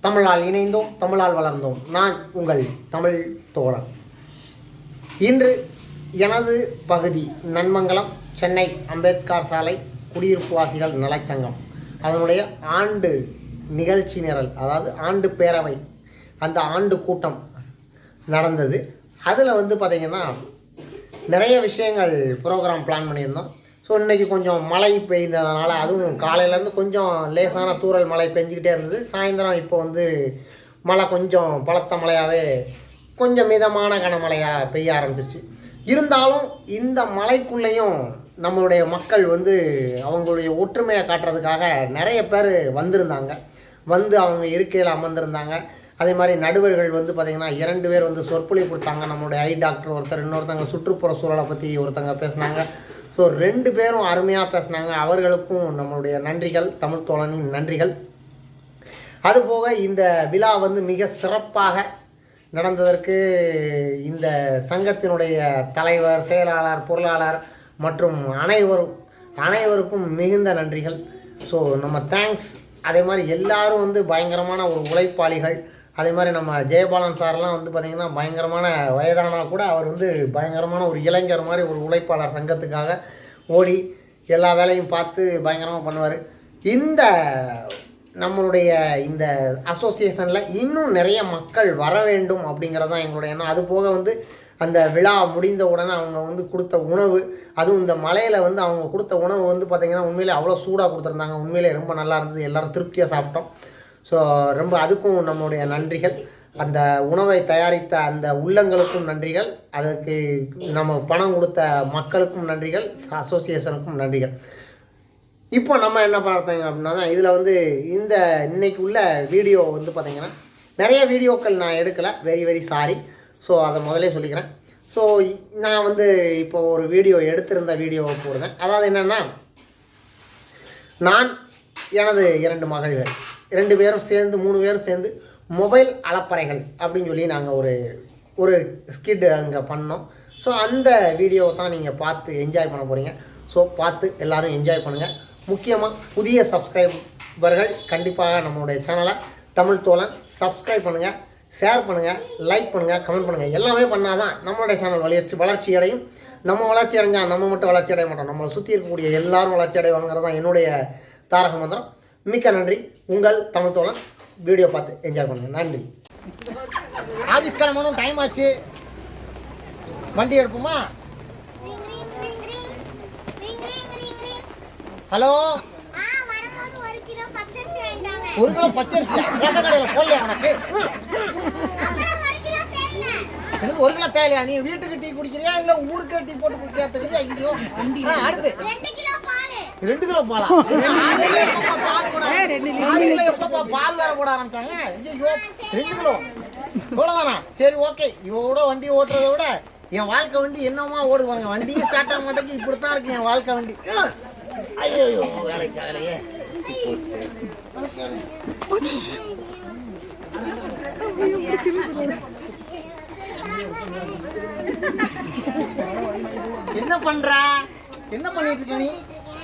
தமிழால் இணைந்தோம், தமிழால் வளர்ந்தோம். நான் உங்கள் தமிழ் தோழன். இன்று எனது பகுதி நன்மங்கலம், சென்னை அம்பேத்கர் சாலை குடியிருப்பு வாசிகள் நலச்சங்கம் அதனுடைய ஆண்டு நிகழ்ச்சி நிரல், அதாவது ஆண்டு பேரவை, அந்த ஆண்டு கூட்டம் நடந்தது. அதில் பார்த்திங்கன்னா நிறைய விஷயங்கள் ப்ரோக்ராம் பிளான் பண்ணியிருந்தோம். ஸோ இன்றைக்கி கொஞ்சம் மழை பெய்ததுனால, அதுவும் காலையிலேருந்து கொஞ்சம் லேசான தூறல் மழை பெஞ்சிக்கிட்டே இருந்தது. சாயந்தரம் இப்போ மழை கொஞ்சம் பலத்த மழையாகவே கொஞ்சம் மிதமான கனமழையாக பெய்ய ஆரம்பிச்சிருச்சு. இருந்தாலும் இந்த மழைக்குள்ளேயும் நம்மளுடைய மக்கள் அவங்களுடைய ஒற்றுமையை காட்டுறதுக்காக நிறைய பேர் வந்திருந்தாங்க. அவங்க இருக்கையில் அமர்ந்திருந்தாங்க. அதே மாதிரி நடுவர்கள் பார்த்திங்கன்னா 2 பேர் சொற்பொழிவு கொடுத்தாங்க. நம்மளுடைய ஐ டாக்டர் ஒருத்தர், இன்னொருத்தங்க சுற்றுப்புற சூழலை பற்றி ஒருத்தங்க பேசினாங்க. ஸோ 2 பேரும் அருமையாக பேசினாங்க. அவர்களுக்கும் நம்மளுடைய நன்றிகள், தமிழ் தோழனின் நன்றிகள். அதுபோக இந்த விழா மிக சிறப்பாக நடந்ததற்கு இந்த சங்கத்தினுடைய தலைவர், செயலாளர், பொருளாளர் மற்றும் அனைவருக்கும் மிகுந்த நன்றிகள். ஸோ நம்ம தேங்க்ஸ். அதே மாதிரி எல்லோரும் பயங்கரமான ஒரு உழைப்பாளிகள். அதே மாதிரி நம்ம ஜெயபாலன் சார்லாம் பார்த்திங்கன்னா பயங்கரமான வயதானா கூட அவர் பயங்கரமான ஒரு இளைஞர் மாதிரி ஒரு உழைப்பாளர். சங்கத்துக்காக ஓடி எல்லா வேலையும் பார்த்து பயங்கரமாக பண்ணுவார். இந்த நம்மளுடைய இந்த அசோசியேஷனில் இன்னும் நிறைய மக்கள் வர வேண்டும் அப்படிங்கிறது தான் எங்களுடைய எண்ணம். அது போக அந்த விழா முடிந்த உடனே அவங்க கொடுத்த உணவு, அதுவும் இந்த மலையில் அவங்க கொடுத்த உணவு பார்த்திங்கன்னா உண்மையிலே அவ்வளோ சூடாக கொடுத்துருந்தாங்க. உண்மையிலே ரொம்ப நல்லா இருந்தது. எல்லோரும் திருப்தியாக சாப்பிட்டோம். ஸோ ரொம்ப அதுக்கும் நம்மளுடைய நன்றிகள். அந்த உணவை தயாரித்த அந்த உள்ளங்களுக்கும் நன்றிகள். அதுக்கு நம்ம பணம் கொடுத்த மக்களுக்கும் நன்றிகள், அசோசியேஷனுக்கும் நன்றிகள். இப்போ நம்ம என்ன பார்த்தீங்க அப்படின்னா தான் இதில் இந்த இன்னைக்கு உள்ள வீடியோ பார்த்திங்கன்னா நிறைய வீடியோக்கள் நான் எடுக்கலை. Very very sorry. ஸோ அதை முதலே சொல்லிக்கிறேன். ஸோ நான் இப்போ ஒரு வீடியோ எடுத்திருந்த வீடியோவை போடுறேன். அதாவது என்னென்னா, நான் எனது 2 மகள்கள் 2 பேரும் சேர்ந்து 3 பேரும் சேர்ந்து மொபைல் அலப்பறைகள் அப்படின்னு சொல்லி நாங்கள் ஒரு ஸ்கிட் அங்கே பண்ணோம். ஸோ அந்த வீடியோவை தான் நீங்கள் பார்த்து என்ஜாய் பண்ண போகிறீங்க. ஸோ பார்த்து எல்லோரும் என்ஜாய் பண்ணுங்கள். முக்கியமாக புதிய சப்ஸ்கிரைபர்கள் கண்டிப்பாக நம்மளுடைய சேனலை தமிழ் தோழன் சப்ஸ்கிரைப் பண்ணுங்கள், ஷேர் பண்ணுங்கள், லைக் பண்ணுங்கள், கமெண்ட் பண்ணுங்கள். எல்லாமே பண்ணால் தான் நம்மளுடைய சேனல் வளர்ச்சி அடையும். நம்ம வளர்ச்சி அடைஞ்சால் நம்ம மட்டும் வளர்ச்சி அடைய மாட்டோம், நம்மளை சுற்றி இருக்கக்கூடிய எல்லாரும் வளர்ச்சி அடைவாங்கிறது தான் என்னுடைய தாரக மந்திரம். மிக்க நன்றி. உங்கள் தமிழ் தோழன். வீடியோ பார்த்து என்ஜாய் பண்ணுங்கள். நன்றி. ஆஃபீஸ் கிளம்பணும், டைம் ஆச்சு. வண்டி எடுப்போமா? ஹலோ, 1 கிலோ பச்சரிசியா? ரேஷன் கடையில் போடலையா உனக்கு? எனக்கு 1 கிலோ தேவையா? நீ வீட்டுக்கு டீ குடிக்கிறியா இல்லை ஊருக்கு டீ போட்டு குடிக்கிறியா தெரியல. ஐயோ, அடுத்து 2 கிலோ பாலா? எப்பப்பா பால் வேற போட ஆரம்பிச்சாங்க? ஐயோ, 2 கிலோ இவ்வளோதானா? சரி, ஓகே. இவோட வண்டி ஓட்டுறதை விட என் வாழ்க்கை வண்டி என்னமா ஓடுவாங்க. வண்டியும் ஸ்டார்ட் ஆக மாட்டேங்குது. இப்படித்தான் இருக்கு என் வாழ்க்கை வண்டி. ஐயோ, வேலைக்காகலையே. என்ன பண்ற? என்ன பண்ணிட்டு இருக்க நீ?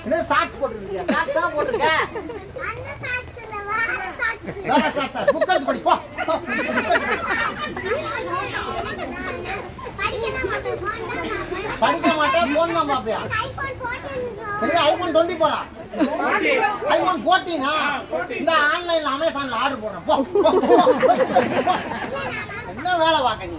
என்ன சாக்ஸ் போட்டுருக்கியா? சாக்ஸ் தானே போட்டுருக்க. புக் எடுத்து படி போ. படிக்க மாட்டேன், போன் தான் பாப்பியா? ஐபோன் 20 போறா? ஐபோன் 14? இந்த ஆன்லைன்ல அமேசான்ல ஆர்டர் போடுறேன். என்ன வேலை பார்க்க நீ?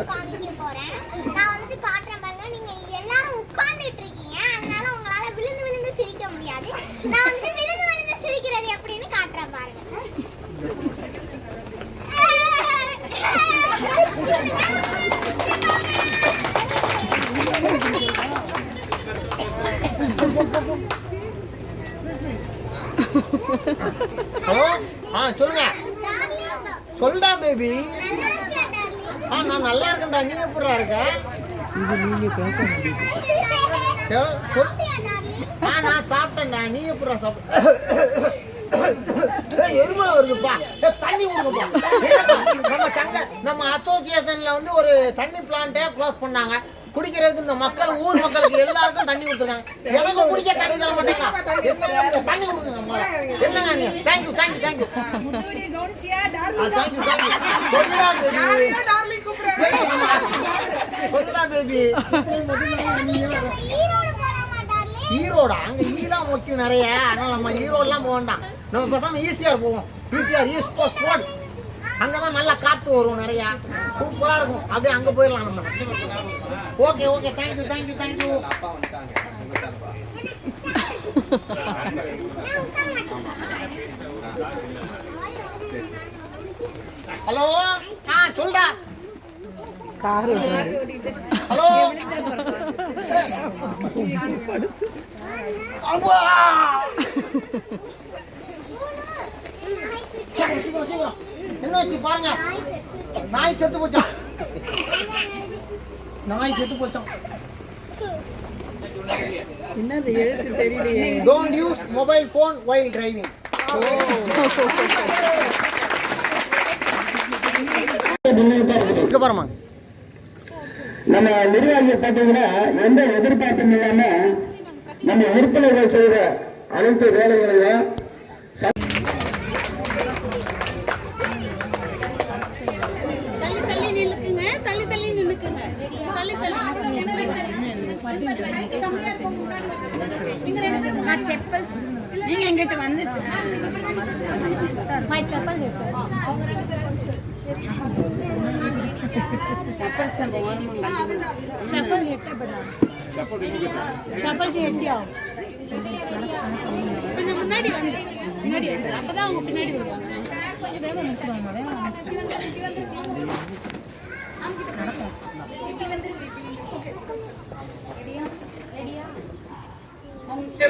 காமிக்க போறேன். நான் காட்டுறேன் பாருங்க. நீங்க எல்லாரும் உட்கார்ந்துட்டு இருக்கீங்க, அதனால உங்களால விழுந்து சிரிக்க முடியாது. நான் விழுந்து சிரிக்கிறது எப்படின்னு காட்டுறேன் பாருங்க. ஹலோ, சொல்லுங்க. சொல்டா பேபி. நான் நல்லா இருக்கேன்டா. நீ எப்படிடா இருக்க? நான் சாப்பிட்டேன்டா. நீ எப்படிடா சாப்பிட்ட? எருமை வருதுப்பா. தண்ணி கொடுங்கப்பா. நம்ம அசோசியேஷன்ல ஒரு தண்ணி பிளான்ட்டே க்ளோஸ் பண்ணாங்க. குடிக்கிறதுக்கு இந்த மக்கள் ஊர் மக்களுக்கு எல்லாருக்கும் தண்ணி கொடுத்துருக்காங்க. எனக்கு குடிக்க தண்ணி தர மாட்டேங்க. தண்ணி கொடுங்க அம்மா. என்னங்க நீ? Thank you thank you thank you thank you thank you. சொல்லுடா பேபி, சொல்லுடா பேபி. ஈரோடா? அங்க ஈலாம் முக்கியம் நிறைய, அதனால நம்ம ஈரோடெல்லாம் போக வேண்டாம். நம்ம பேசாம ஈஸியார் போவோம். ஈஸியார் ஈஸ்ட் கோஸ்ட் ரோட், அங்கதான் நல்லா காத்து வரும், நிறைய சூப்பரா இருக்கும். அப்படியே அங்க போயிடலாம் நம்ம. Okay okay thank you thank you thank you. Hello, சொல்டா. ஹலோ, என்ன வச்சு பாருங்க. நாய் செத்து போச்சான், நாய் செத்து போச்சான். என்னது எழுத்து தெரியலையே. Don't use mobile phone while driving. இங்க பாருமா, நம்ம நிர்வாகிகள் பார்த்தீங்கன்னா எந்த எதிர்பார்ப்பும் இல்லாம நம்ம உறுப்பினர்கள் செய்த அனைத்து வேலைகளையும் தள்ளி நில்லுக்குங்க, தள்ளி தள்ளி நில்லுக்குங்க, தள்ளி தள்ளி. நான் செப்பல்ஸ் நீங்க எங்கிட்ட வந்து மை செப்பல் செப்பல்ஸ் செப்பல் ஹெட்ட படா செப்பல் जी हटिया கொஞ்சம் முன்னாடி வந்து அப்பதான் அவங்க பின்னாடி வருவாங்க. கொஞ்சம் வேகமா நிறுத்துவாங்க.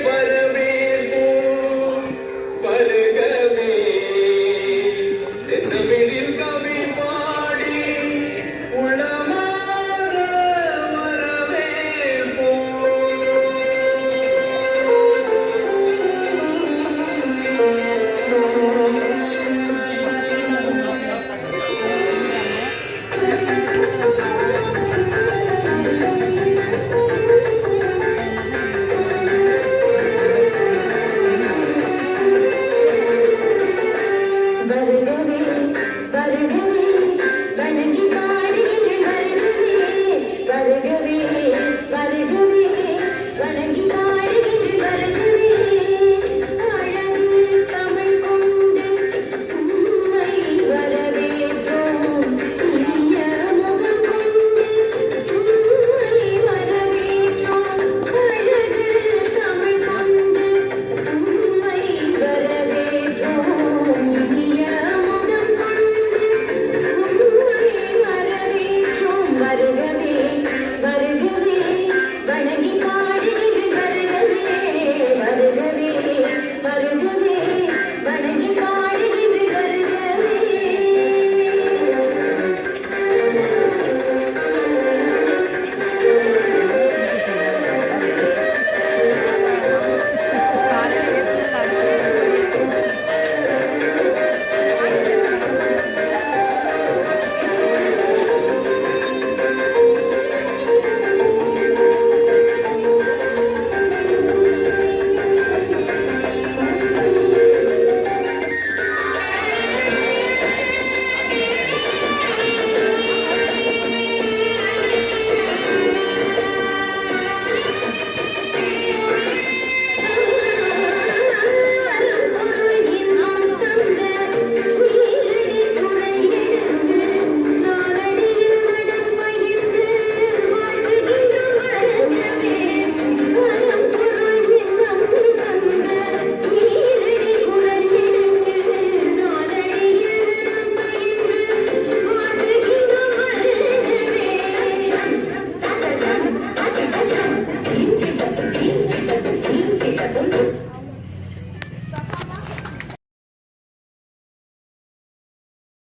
வரவே